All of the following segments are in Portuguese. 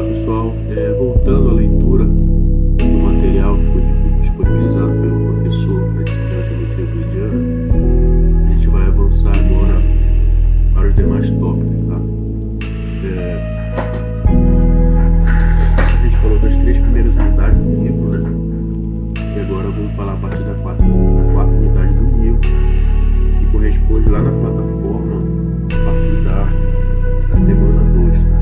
Olá pessoal, voltando à leitura do material que foi disponibilizado pelo professor da disciplina de Geometria Euclidiana, a gente vai avançar agora para os demais tópicos, tá? A gente falou das 3 primeiras unidades do livro, né? E agora vamos falar a partir da quarta unidade do livro, que corresponde lá na plataforma a partir da semana 2, tá?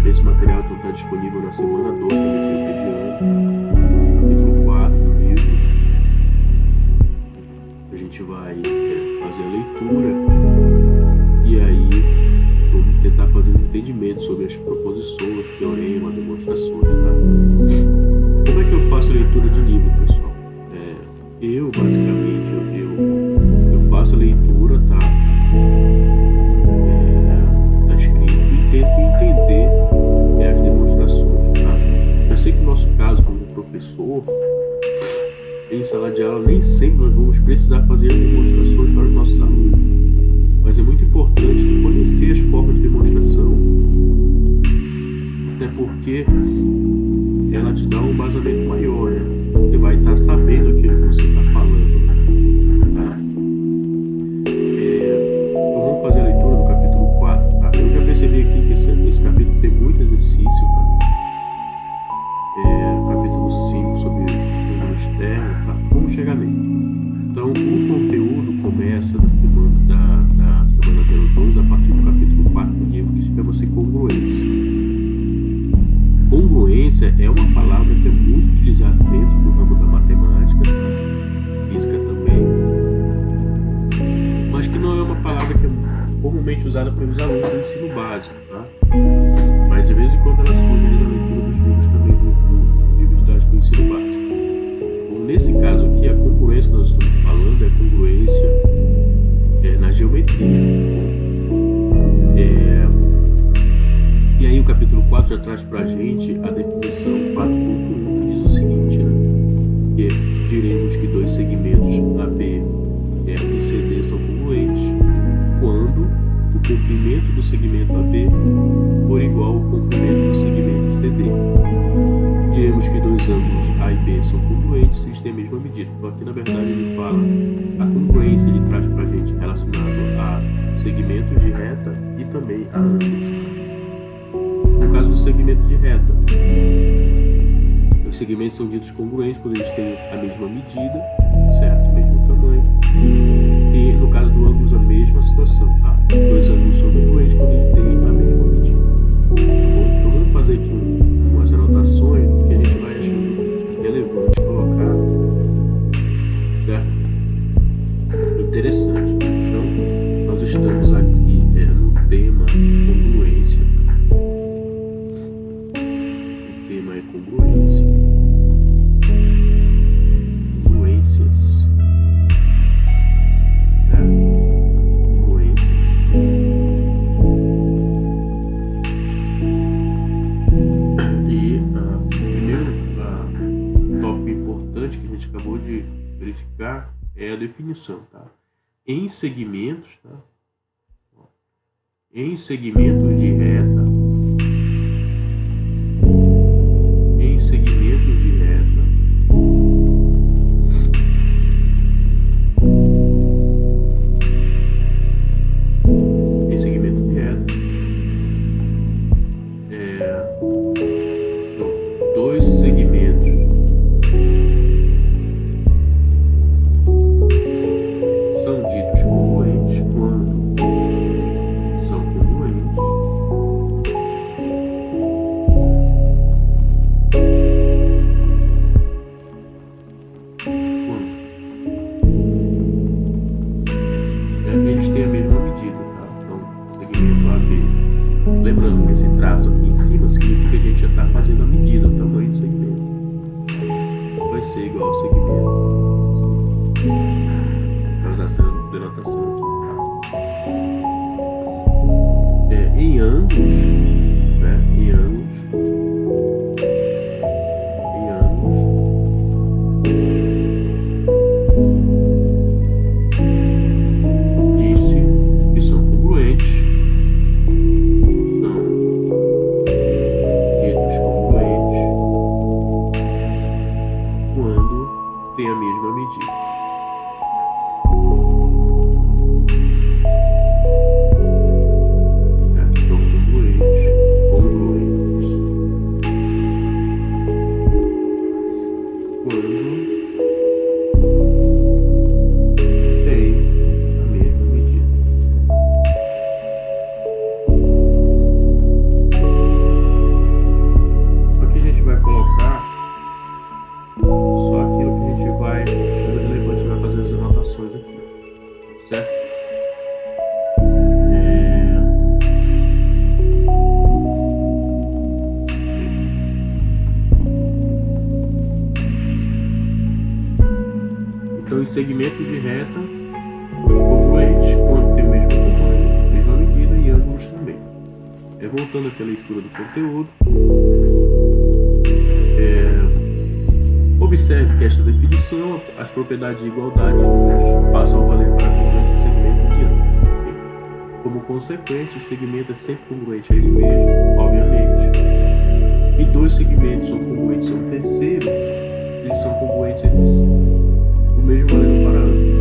Esse material então está disponível na semana 2 de Geometria Euclidiana, capítulo 4 do livro. A gente vai fazer a leitura e aí vamos tentar fazer um entendimento sobre as proposições, teoremas, demonstrações, tá? Como é que eu faço a leitura de livro, pessoal? Eu basicamente eu faço a leitura, tá? Tá escrito e tento entender as demonstrações, tá? Eu sei que no nosso caso como professor, em sala de aula nem sempre nós vamos precisar fazer as demonstrações para os nossos alunos, mas é muito importante conhecer as formas de demonstração, até porque ela te dá um embasamento maior, né? Você vai estar sabendo aquilo que você está falando, tá? Então vamos fazer a leitura do capítulo 4, tá? Eu já percebi aqui que esse capítulo tem muito exercício, tá? Capítulo 5 sobre o externo, tá? Vamos chegar nele. Então, o conteúdo começa da semana 02, a partir do capítulo 4 do livro, que chama-se congruência. Congruência é uma palavra que é muito utilizada dentro do ramo da matemática, tá? Física também, mas que não é uma palavra que é comumente usada pelos alunos do ensino básico, tá? Mas de vez em quando ela surge ali na leitura dos livros também do livro didático do ensino básico. Então, nesse caso aqui, a congruência que nós estamos falando é a congruência na geometria. E aí o capítulo 4 já traz pra gente a definição 4.1, que diz o seguinte, né? Que diremos que 2 segmentos AB e CD são congruentes quando o comprimento do segmento AB for igual ao comprimento do segmento CD. Diremos que 2 ângulos A e B são congruentes se eles têm a mesma medida. Então aqui na verdade ele fala a congruência, ele traz pra gente relacionado a segmentos de reta e também a ângulos. No caso do segmento de reta, os segmentos são ditos congruentes quando eles têm a mesma medida, certo? O mesmo tamanho. E no caso do ângulos, a mesma situação, tá? 2 ângulos são congruentes quando eles têm a mesma medida. Tá bom? Então vamos fazer aqui umas anotações que a gente vai achando relevante colocar, certo? Interessante. Então, nós estamos aqui no tema congruência. O tema é congruência. Congruências. Congruências. E primeiro tópico importante que a gente acabou de verificar é a definição, tá? Em segmentos, tá? Em segmentos de reta, em segmentos de reta, em segmentos de reta, 2 segmentos são ditos congruentes quando são congruentes eles têm a mesma medida, tá? Então, segmento AB. Lembrando que esse traço aqui em cima significa que a gente já está fazendo a medida, o tamanho do segmento. Vai ser igual ao segmento. Para usar essa denotação aqui. Em ângulos, né? Em ângulos. Disse que são congruentes. São os segmentos de reta congruentes quando tem o mesmo tamanho, mesma medida e ângulos também. Voltando aqui à leitura do conteúdo, observe que esta definição, as propriedades de igualdade de números passam a valer para a congruência de segmento de ângulos. Como consequência, o segmento é sempre congruente a ele mesmo, obviamente. E dois segmentos são congruentes a um terceiro, eles são congruentes entre si. O mesmo valendo para ângulos.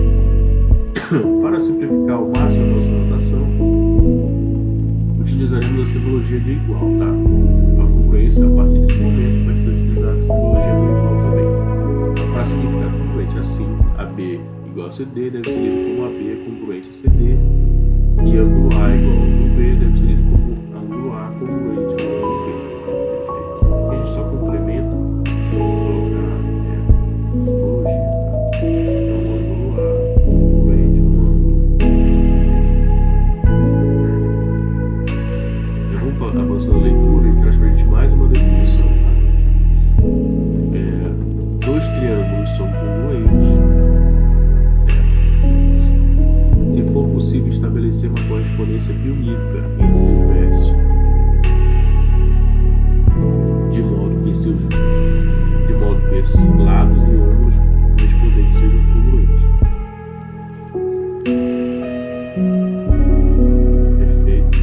Para simplificar ao máximo a nossa notação, utilizaremos a simbologia de igual, tá? A congruência, a partir desse momento, vai ser utilizada a simbologia do igual também. Para significar congruente, assim, AB igual a CD deve ser lido como AB é congruente a CD, e ângulo A igual a ângulo B deve ser lido como ângulo A congruente ao ângulo B. Perfeito. A gente só complementa, colocar simbologia, tá? Então, ângulo A congruente ao ângulo B. Vamos avançando a leitura e traz para a gente mais uma definição, tá? Dois triângulos são congruentes, certo? Se for possível estabelecer uma correspondência bionívoca entre seus versos, de modo que esses lados e ângulos correspondentes sejam congruentes. Perfeito.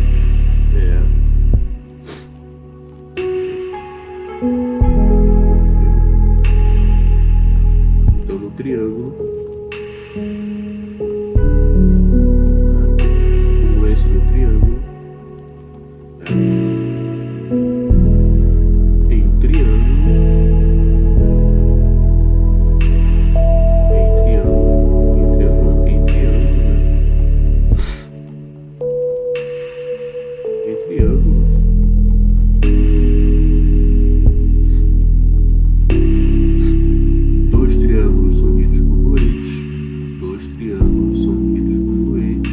Então, no triângulo, congruência no triângulo, em um triângulo, dois triângulos são ditos congruentes. Dois triângulos são ditos congruentes.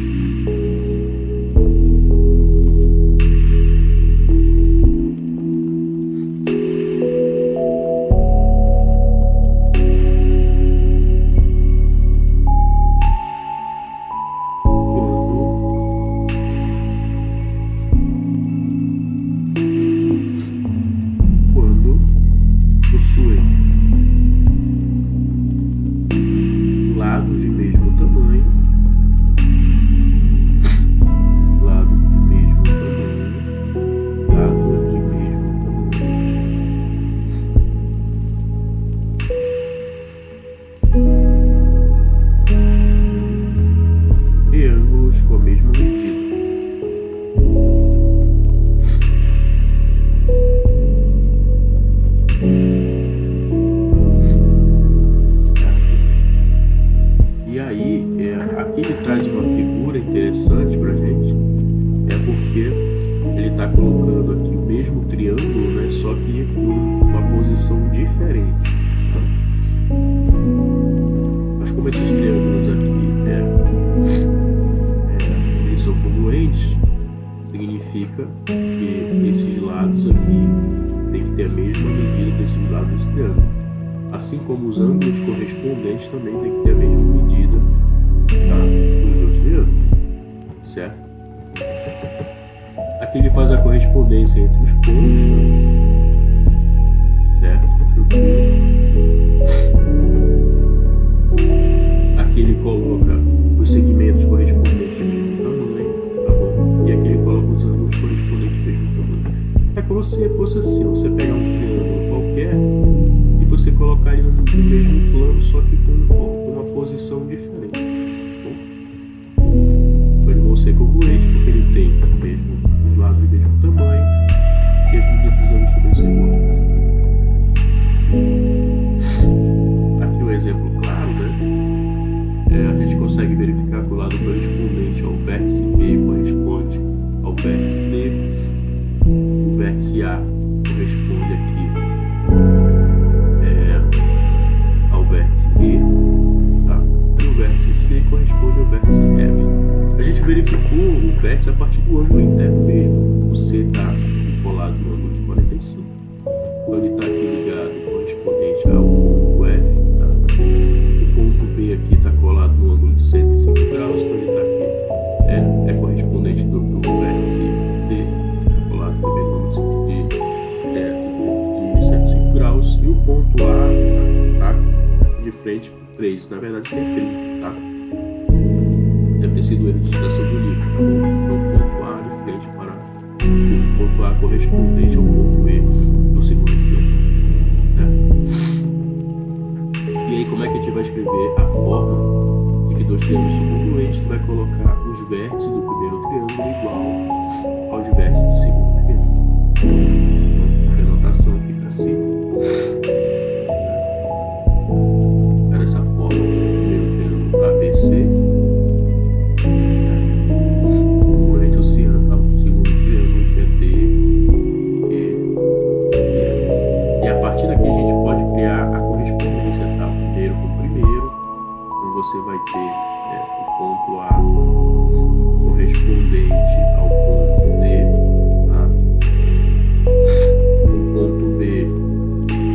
Quando possuem lados de mesmo tamanho, lados de mesmo tamanho, lados de mesmo tamanho, e ângulos com a mesma medida. E aí, aqui ele traz uma figura interessante pra gente, porque ele está colocando aqui o mesmo triângulo, né, só que com uma posição diferente. Tá? Mas como esses triângulos aqui eles são congruentes, significa que esses lados aqui tem que ter a mesma medida desses lados desse triângulo. Assim como os ângulos correspondentes também tem que ter a mesma medida, tá, dos dois triângulos, certo? Aqui ele faz a correspondência entre os pontos, né? Certo? Aqui ele coloca os segmentos correspondentes do mesmo tamanho, tá bom? E aqui ele coloca os ângulos correspondentes do mesmo tamanho. É como se fosse assim, você pegar um triângulo qualquer e você colocar ele no mesmo plano, só que com uma posição diferente. Tá bom? Então eles vão ser congruentes porque ele tem os lados do mesmo tamanho e as medidas dos ângulos também são iguais. Aqui um exemplo claro, né? A gente consegue verificar que o lado correspondente ao vértice B corresponde ao vértice D, o vértice A corresponde aqui ao vértice E, tá? E o vértice C corresponde ao vértice F. A gente verificou o vértice a partir do ângulo interno mesmo. O C está colado no ângulo de 45. Então ele está aqui ligado correspondente ao ponto F, tá? O ponto B aqui está E o ponto A tá de frente com 3. Na verdade tem 30, tá? Deve ter sido o erro de digitação do livro, tá bom? Então o ponto A de frente para o ponto A correspondente ao ponto E do segundo triângulo, certo? E aí como é que a gente vai escrever a forma de que dois triângulos são congruentes? A gente vai colocar os vértices do primeiro triângulo igual aos vértices do segundo triângulo. A denotação fica assim. Dessa forma, o primeiro triângulo ABC congruente ao segundo triângulo que é D, E, F. E a partir daqui a gente pode criar a correspondência, tá? O primeiro com o primeiro. Então você vai ter o ponto A correspondente ao ponto D, tá? O ponto B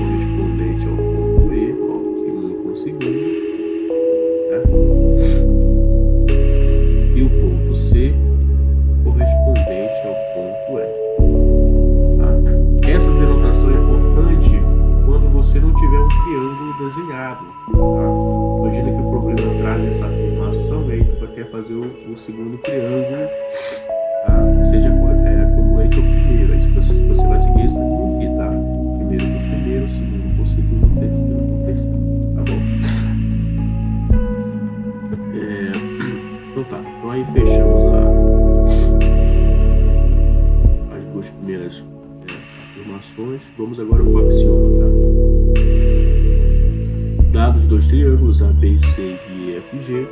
correspondente ao ponto E, segundo com segundo, certo? E o ponto C correspondente ao ponto F, tá? Essa denotação é importante quando você não tiver um triângulo desenhado, tá? Imagina que o problema traz essa afirmação e aí tu quer fazer o segundo triângulo, tá? Seja congruente ao primeiro. Aí você vai seguir essa linha aqui, tá? Primeiro com primeiro, segundo com segundo, terceiro com terceiro, tá bom? Então tá, então aí fechamos as duas primeiras afirmações. Vamos agora para o axioma, tá? Dados dois triângulos A, B, C e E, F, G,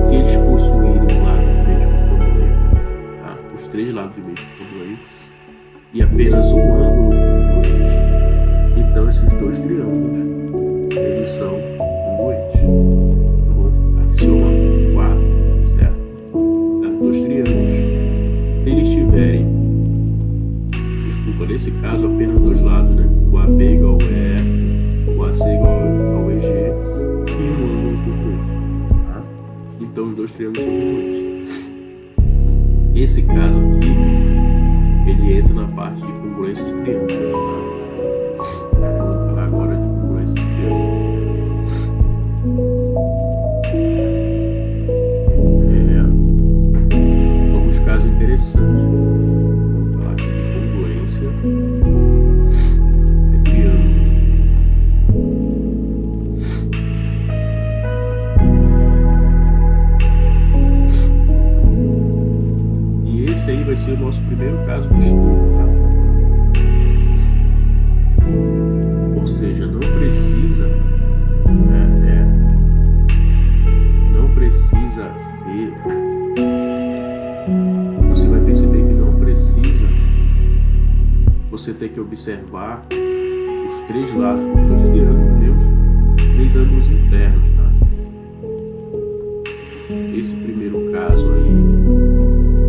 se eles possuírem lados de mesmo tamanho, tá? Os três lados de mesmo tamanho, e apenas um ângulo congruente, então esses dois triângulos eles são congruentes. Tá bom? Axioma 4, certo? Dados dois triângulos, se eles tiverem, nesse caso apenas dois lados, né? O AB igual ao EF, o AC igual ao EG e um ângulo congruente, tá? Então os dois triângulos são congruentes. Esse caso aqui, ele entra na parte de congruência de triângulos, tá? Vamos falar agora de congruência de triângulos. Alguns casos interessantes. Vamos falar aqui de congruência de triângulo. E esse aí vai ser o nosso primeiro caso de estudo, tá? Ou seja, não precisa não precisa ser, você vai perceber que não precisa você ter que observar os três lados dos dois triângulos, os três ângulos internos, tá? Esse primeiro caso aí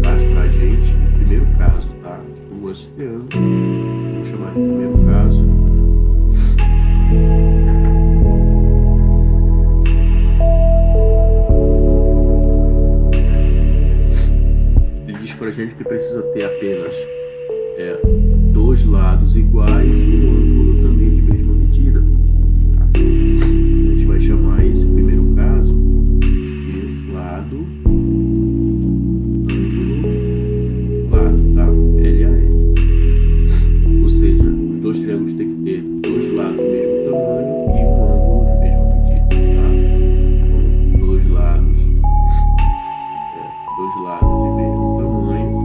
traz pra gente o primeiro caso, tá? Tipo, esse triângulo, vamos chamar de primeiro caso. Ele diz pra gente que precisa ter apenas dois lados iguais e um ângulo também de mesma medida. A gente vai chamar esse primeiro caso de lado, ângulo, lado, tá? LAN. Ou seja, os dois triângulos têm que ter dois lados do mesmo tamanho e um ângulo de mesma medida, tá? Então, dois lados de mesmo tamanho.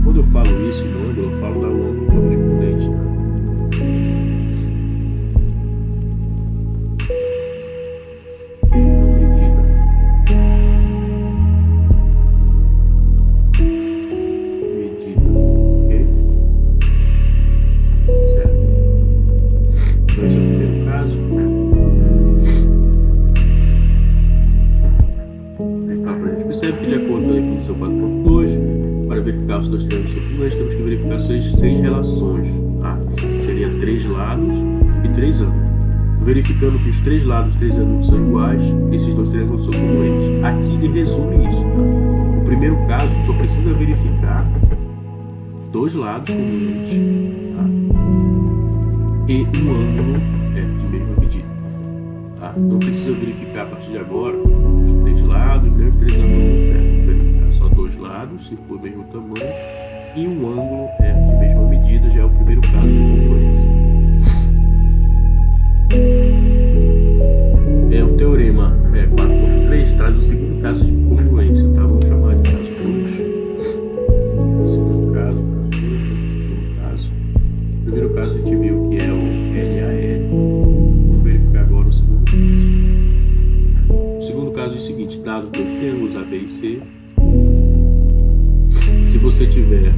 Quando eu falo isso no ângulo, eu falo da ângulo correspondente, tá? Medida. Ok? Certo. Então esse é o primeiro caso. Então, pra gente perceber que de acordo com a definição 4.2, para verificar os dois triângulos são congruentes, temos que verificar seis relações. Seria 3 lados e 3 ângulos. Verificando que os 3 lados e 3 ângulos são iguais, esses 2 triângulos são congruentes. Aqui ele resume isso. No primeiro caso, só precisa verificar 2 lados congruentes e um ângulo de mesma medida. Não precisa verificar a partir de agora os 3 lados nem os 3 ângulos. Verificar só 2 lados, se for o mesmo tamanho, e um ângulo de mesma medida. Já é o primeiro caso de congruência. O teorema 4.3 traz o segundo caso de congruência, tá? Vamos chamar de caso 2. O segundo caso, caso 2, o primeiro caso a gente viu que é o LAL. Vamos verificar agora o segundo caso. O segundo caso é o seguinte: dados 2 triângulos AB e C. Se você tiver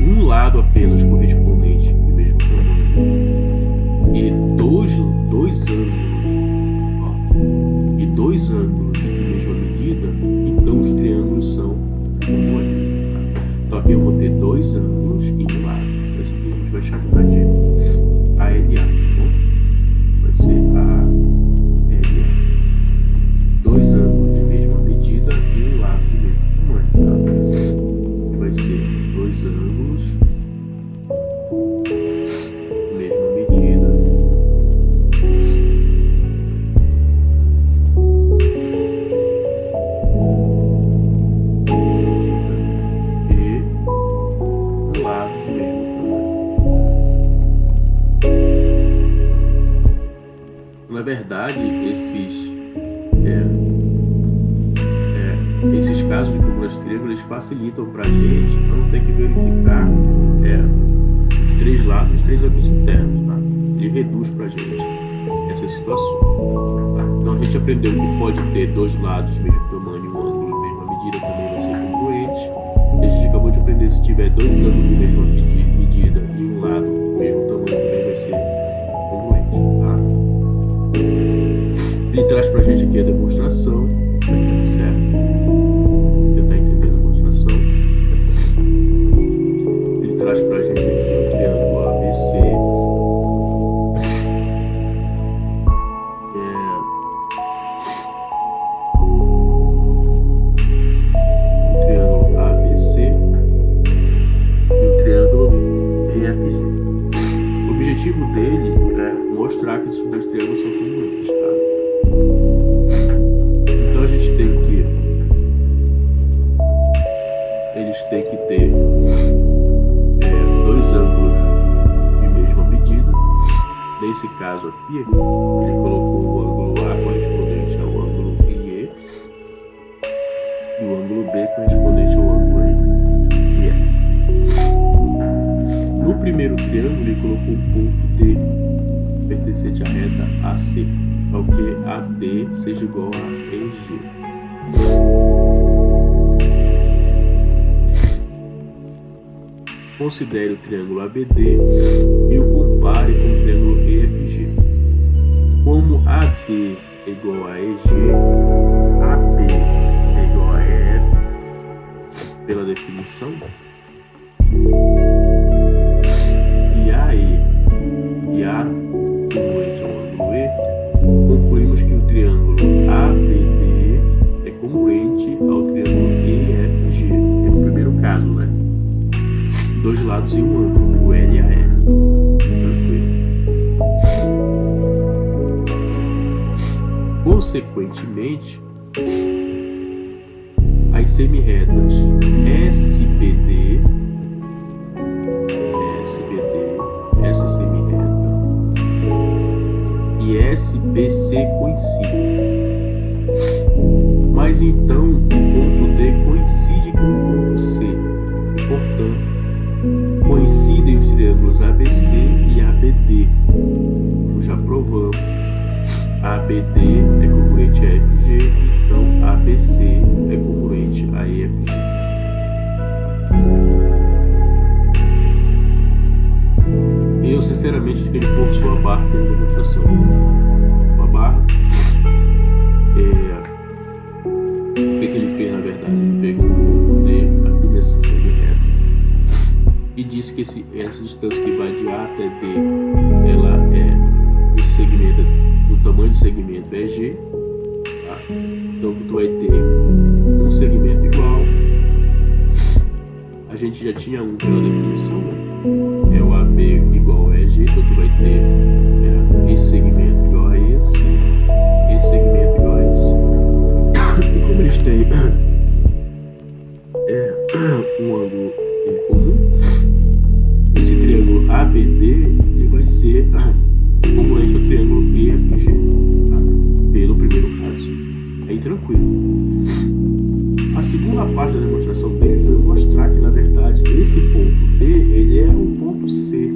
um lado apenas correspondente de mesmo tamanho e dois ângulos de mesma medida, então os triângulos são congruentes. Então aqui eu vou ter 2 ângulos e um lado. Esse aqui a gente vai chamar de ALA. Vai ser ALA. 2 ângulos de mesma medida e um lado de mesmo tamanho. E vai ser 2 ângulos de mesma medida e um lado de mesmo tamanho. Na verdade, esses casos de congruência de triângulo, eles facilitam para a gente não ter que verificar os 3 lados e os 3 ângulos internos, tá? Ele reduz para a gente essas situações, tá? Então a gente aprendeu que pode ter 2 lados de mesmo tamanho e um ângulo de mesma medida também vai ser congruente. A gente acabou de aprender se tiver 2 ângulos de mesma medida e um lado do mesmo tamanho também vai ser congruente, tá? Ele traz para a gente aqui a demonstração, certo? Traz pra gente aqui o triângulo ABC. O triângulo ABC e o triângulo EFG. O objetivo dele é mostrar que esses 2 triângulos são congruentes, tá? Então a gente tem que eles têm que ter 2 ângulos de mesma medida. Nesse caso aqui, ele colocou o ângulo A correspondente ao ângulo IE e o ângulo B correspondente ao ângulo IF. No primeiro triângulo, ele colocou o ponto D pertencente à reta AC, ao que AD seja igual a EG. Considere o triângulo ABD e o compare com o triângulo EFG. Como AD é igual a EG, AB é igual a EF, pela definição, e AE e A congruente ao ângulo E, concluímos que o triângulo ABD é congruente ao triângulo EFG. É o primeiro caso, né? 2 lados e um ângulo, o LAL. Tranquilo. Consequentemente, as semirretas SBD, essa semirreta, e SBC coincidem. Mas então o ponto D coincide com o ponto C. Portanto, coincidem os triângulos ABC e ABD. Como já provamos, ABD é congruente a FG, então ABC é congruente a EFG. Eu sinceramente acho que ele forçou a barra pela demonstração. A barra. O que ele fez na verdade? Ele pegou um ponto D aqui nessa semirreta disse que essa distância que vai de A até D, ela esse segmento, o tamanho do segmento é G, tá? Então tu vai ter um segmento igual. A gente já tinha um pela definição, né? É o AB igual a EG, então tu vai ter esse segmento igual a esse segmento igual a esse. E como eles têm um ângulo em comum, esse triângulo ABD ele vai ser congruente ao triângulo EFG, tá? Pelo primeiro caso. Aí tranquilo. A segunda parte da demonstração dele foi mostrar que, na verdade, esse ponto D ele é o ponto C.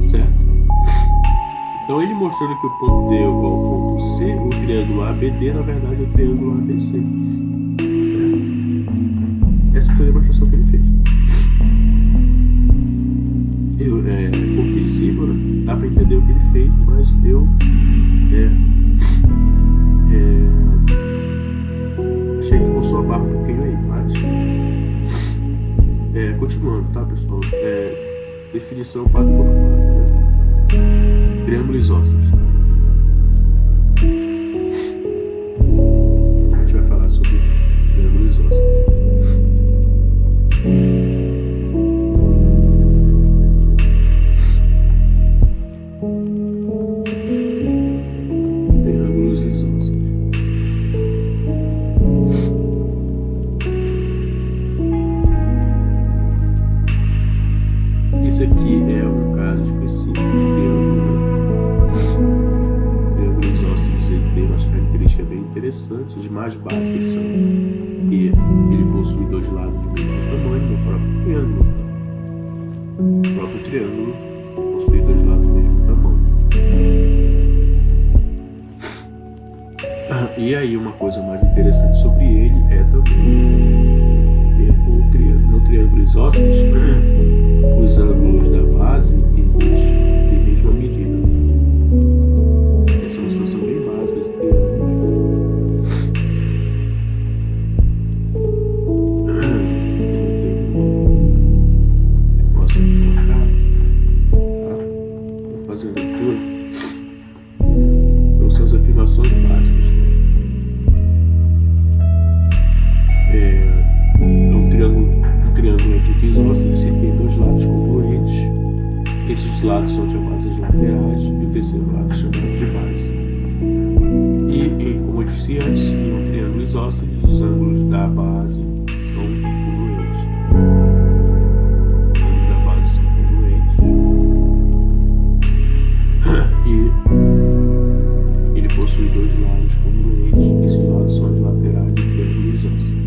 Certo? Então ele mostrando que o ponto D é igual ao ponto C, o triângulo ABD, na verdade, é o triângulo ABC. Essa foi a demonstração que ele fez. É compreensível, né? Dá para entender o que ele fez, mas eu achei que forçou a barra um pouquinho aí, mas continuando, tá, pessoal? Definição 4x4, né? Triângulo isósceles, tá? A gente vai falar sobre triângulo isósceles. Triângulos isósceles. Esse aqui é um caso específico de triângulo. Triângulo isósceles ele tem umas características bem interessantes. As mais básicas são que ele possui dois lados do mesmo tamanho no próprio triângulo. O próprio triângulo possui dois lados do mesmo tamanho. E aí uma coisa mais interessante sobre ele é também no triângulo isósceles os ângulos da base eles têm a mesma medida. Essa é uma situação bem básica de triângulos. Posso colocar, tá? Vou fazer a leitura. Então são as afirmações básicas, tá? Um triângulo é dito isósceles se tem dois lados congruentes. Esses lados são chamados de laterais e o terceiro lado é chamado de base. E como eu disse antes, em um triângulo isósceles, os ângulos da base são congruentes. Os ângulos da base são congruentes. E ele possui dois lados congruentes. Esses lados são os laterais do triângulo isósceles.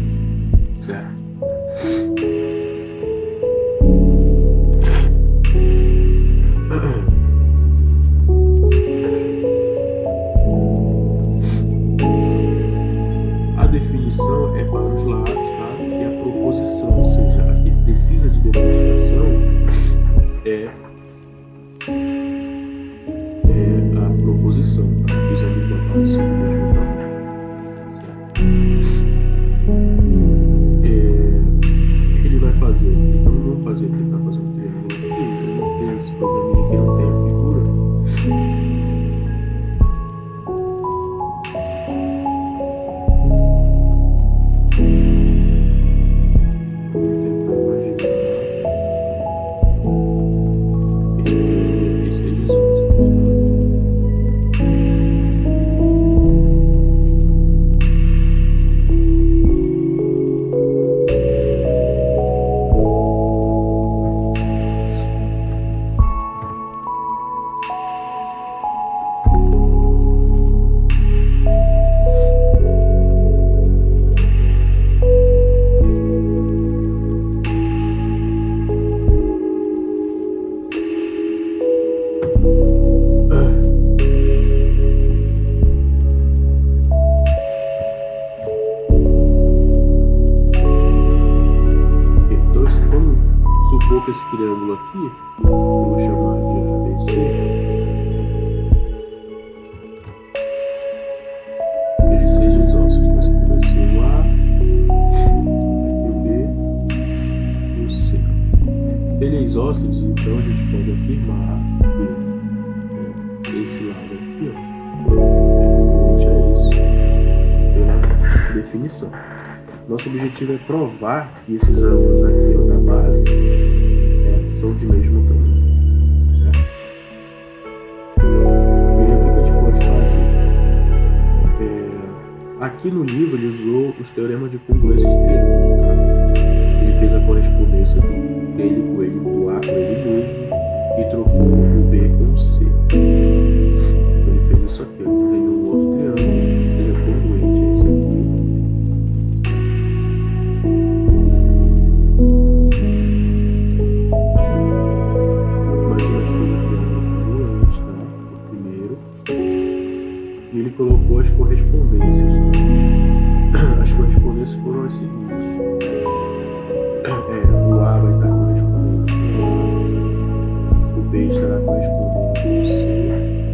Certo? A definição é para os lados, tá? E a proposição, ou seja, a que precisa de demonstração é a proposição, tá? Os ângulos da base são do mesmo tamanho. Ele vai fazer aqui, então vamos fazer aqui, tentar fazer um triângulo aqui, não tem esse probleminha aqui, não tem a figura. Vamos tentar imaginar esse triângulo aqui seja isósceles. Esse triângulo aqui, eu vou chamar de ABC, ele seja isósceles. Então esse aqui vai ser o A, isósceles, então a gente pode afirmar que esse lado aqui é congruente a esse, pela definição. Nosso objetivo é provar que esses ângulos aqui da base são de mesmo tamanho. Certo? E aí o que a gente pode fazer? Aqui no livro ele usou os teoremas de congruência de triângulo. Tá? Ele fez a correspondência dele com ele, do A com ele mesmo, e trocou o B com o C. Então ele fez isso aqui, ele desenhou um outro triângulo que seja congruente a esse aqui. Imagina que seja um triângulo congruente, tá? O primeiro. E ele colocou as correspondências. Tá? As correspondências foram as seguintes. O A vai estar correspondendo com o A, o B estará correspondendo com o C,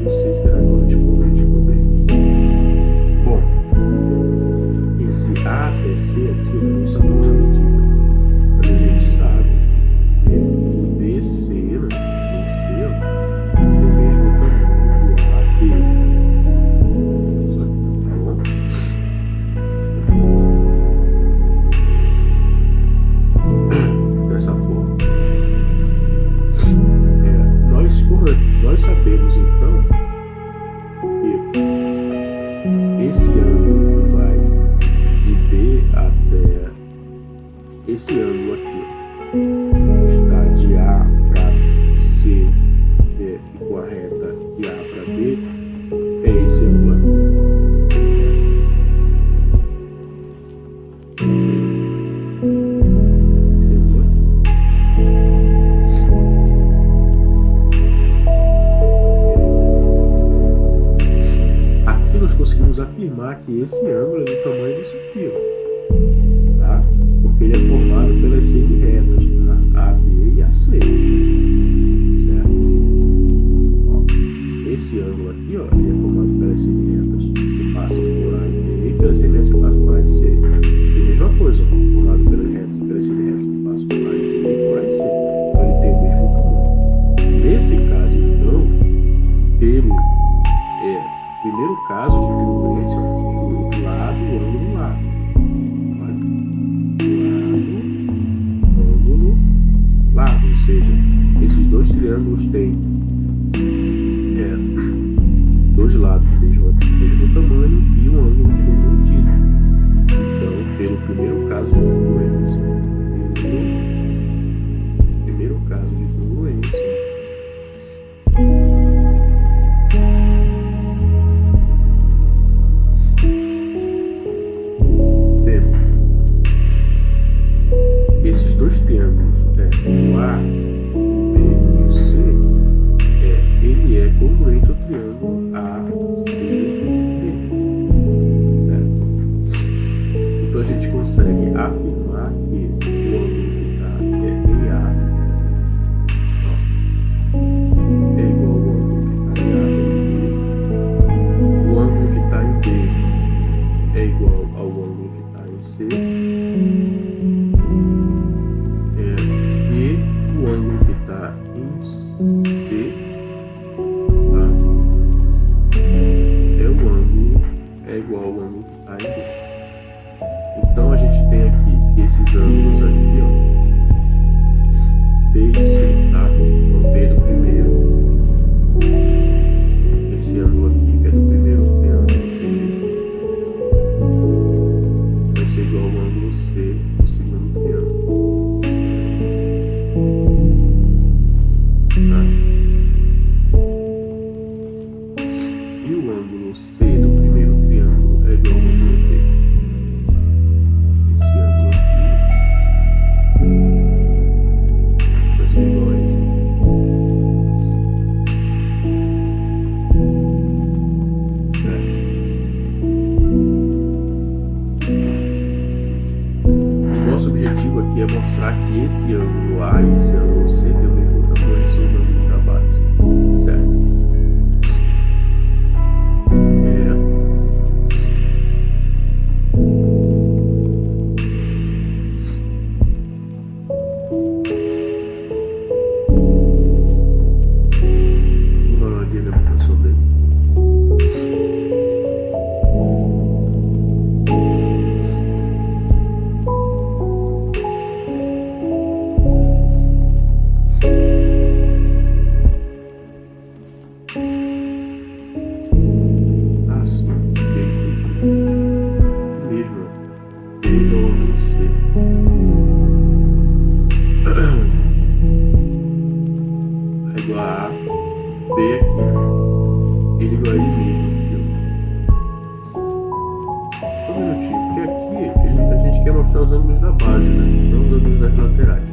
e o C será correspondente com o B. Bom, esse A até C aqui não sabemos a medida, mas a gente sabe que o BC, né? BC tem o mesmo tamanho do AB. Isso aqui, tá bom? Dessa forma. Nós sabemos então que esse ângulo que vai de B até esse ângulo aqui está de A para C e com a reta de A para B é esse ângulo aqui. Conseguimos afirmar que esse ângulo é do tamanho desse fio, tá? Porque ele é formado pelas semi-retas, tá? A, B e a C, certo? Ó, esse ângulo aqui, ó, ele é formado pelas semi-retas que passam por A e B e pelas semi-retas que passam por A e C. E a mesma coisa, ó, formado pelas semi-retas que passam por A e B e por A e C. Então ele tem o mesmo tamanho. Nesse caso, então, pelo primeiro caso de congruência, o lado, o ângulo, lado. Ângulo, lado. Ou seja, esses dois triângulos têm dois lados do mesmo tamanho e um ângulo de mesma medida. Então, pelo primeiro caso de congruência, esses dois triângulos, o A, o B e o C, ele é congruente ao triângulo ACB, certo? Então a gente consegue afirmar que o ângulo que está EA é igual ao ângulo que está em A e B, o ângulo que está em B é igual ao ângulo que está em C, o ângulo que está em C, tá? É igual ao ângulo que está em B. Então a gente tem aqui que esses ângulos aqui, ó, B e C, tá? Então B do primeiro, esse ângulo aqui que é do primeiro triângulo B, vai ser igual ao ângulo C do segundo triângulo. E o ângulo C do primeiro triângulo é igual ao ângulo B. Esse ângulo aqui vai ser igual a esse aqui. O nosso objetivo aqui é mostrar que esse ângulo A e esse ângulo C têm o mesmo tamanho, são os ângulos da base, certo? Só um minutinho, porque aqui a gente quer mostrar os ângulos da base, né? Não os ângulos das laterais.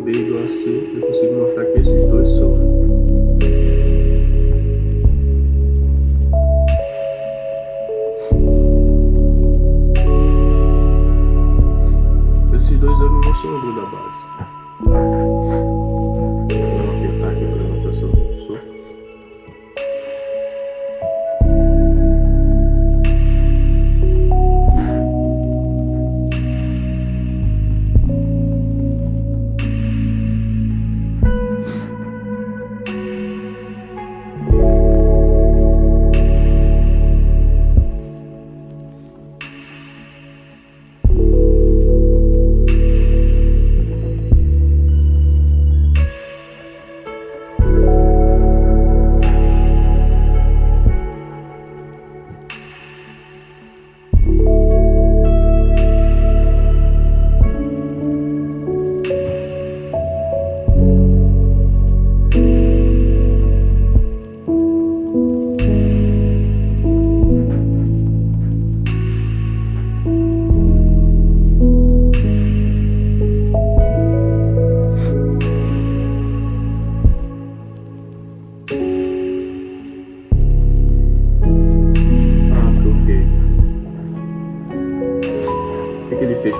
B igual a C, eu consigo mostrar que esses dois são. Esses dois ângulos não são ângulo da base. Vou apertar aqui para mostrar se eu sou.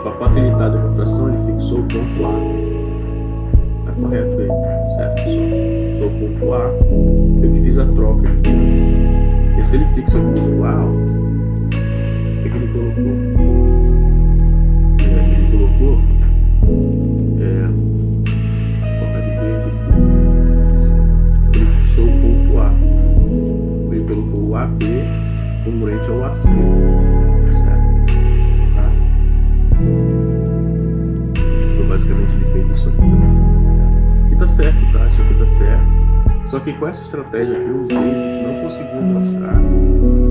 Para facilitar a demonstração, ele fixou o ponto A. Tá correto aí, certo, pessoal? Fixou o ponto A, eu que fiz a troca aqui. E se ele fixa o ponto A, o que ele colocou? Ele colocou colocar de verde aqui. Ele fixou o ponto A. Ele colocou o AB congruente ao AC. Basicamente ele fez isso aqui também. E tá certo, tá? Isso aqui tá certo. Só que com essa estratégia aqui eu usei, a gente não conseguiu mostrar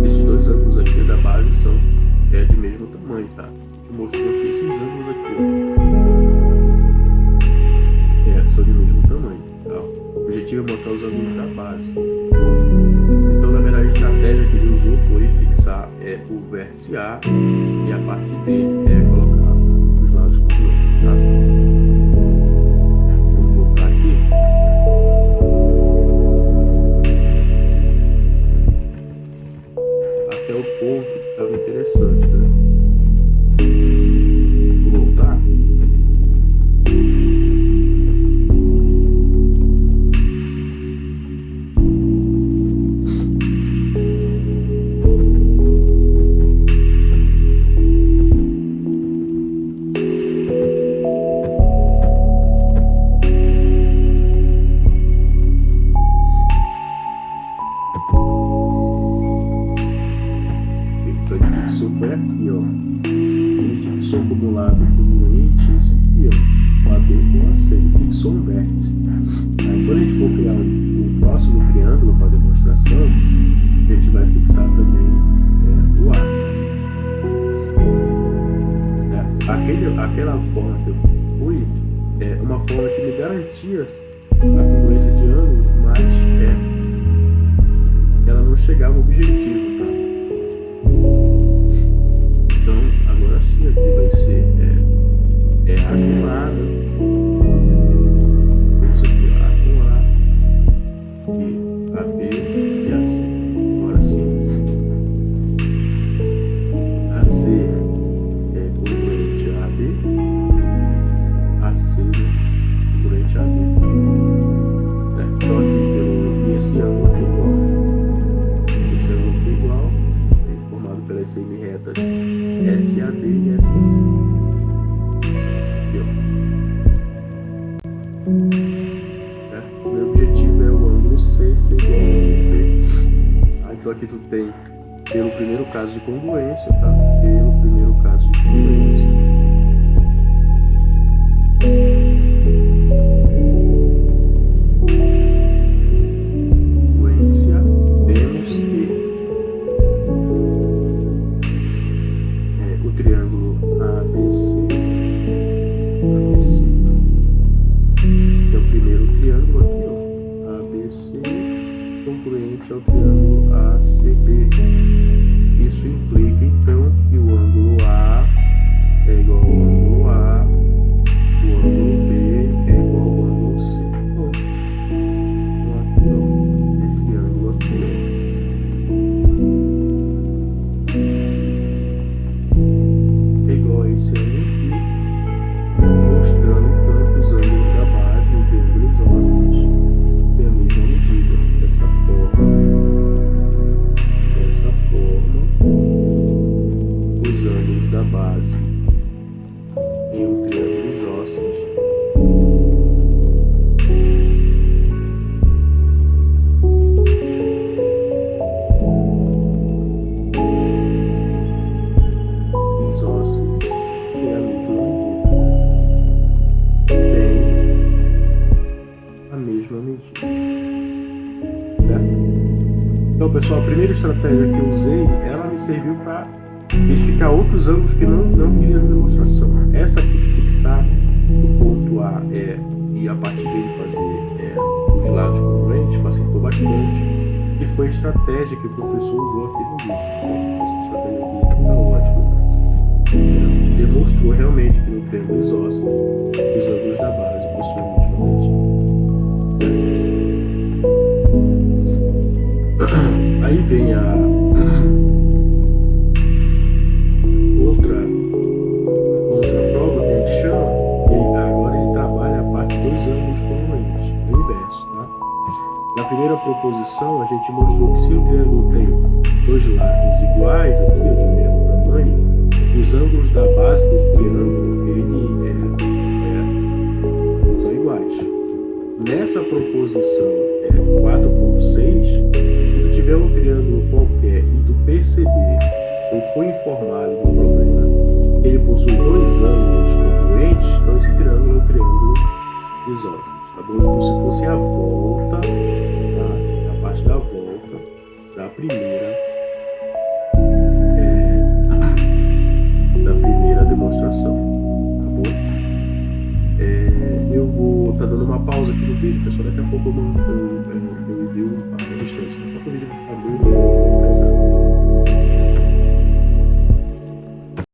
esses dois ângulos aqui da base são de mesmo tamanho, tá? A gente mostrou aqui esses ângulos aqui, ó. São de mesmo tamanho, tá? O objetivo é mostrar os ângulos da base. Então, na verdade, a estratégia que ele usou foi fixar o vértice A e a partir dele colocar os lados congruentes, tá? Vamos voltar aqui. Até o ponto que estava interessante, né? Vou voltar. Foi aqui, ó. Ele fixou como lado congruente esse aqui, ó, o AB com o AC. Ele fixou um vértice. Aí quando a gente for criar um próximo triângulo para demonstração, a gente vai fixar também o A. Aquela forma que eu fui é uma forma que me garantia a congruência de ângulos, mas ela não chegava ao objetivo, tá? Então, agora sim, aqui vai ser A com A, né? Isso aqui, A com A e AB e AC. Agora sim, AC é congruente a AB, AC congruente a AB. Então, aqui esse ângulo aqui é igual. Esse ângulo aqui é igual, formado pelas semi-retas SAB e SAC. O meu objetivo é o ângulo C ser igual ao ângulo B. Então aqui tu tem pelo primeiro caso de congruência, tá? Pelo primeiro caso de congruência. Vemos que o triângulo ABC, é o primeiro triângulo aqui, ó, ABC, congruente ao triângulo ACB. Isso implica então que o ângulo A é igual ao ângulo A, o ângulo B é igual ao ângulo C. Esse ângulo aqui, é igual a esse ângulo aqui, mostrando então que os ângulos da base e o triângulo isósceles têm a mesma medida. Dessa forma, os ângulos da base em um triângulo isósceles têm a mesma medida. Tem a mesma medida. Certo? Então, pessoal, a primeira estratégia que eu usei, ela me serviu para verificar outros ângulos que não queria na demonstração. Essa aqui de fixar o ponto A e a partir dele fazer os lados congruentes, facilitou bastante. E foi a estratégia que o professor usou aqui no vídeo. Essa estratégia aqui está ótima. Demonstrou realmente que no triângulo isósceles os ângulos da base possuem a mesma medida. Aí vem a outra prova que a gente chama, e agora ele trabalha a parte dos ângulos congruentes, o inverso, tá? Na primeira proposição a gente mostrou que se o triângulo tem dois lados iguais aqui, de mesmo tamanho, os ângulos da base desse triângulo são iguais. Nessa proposição 4.6, se tu tiver um triângulo qualquer e tu perceber ou foi informado do problema que ele possui dois ângulos congruentes, então esse triângulo é um triângulo isósceles, tá bom? Então se fosse a volta, tá? A parte da volta da primeira demonstração, tá bom? Eu vou estar dando uma pausa aqui no vídeo, pessoal. Daqui a pouco eu envio o restante, só que o vídeo vai ficar muito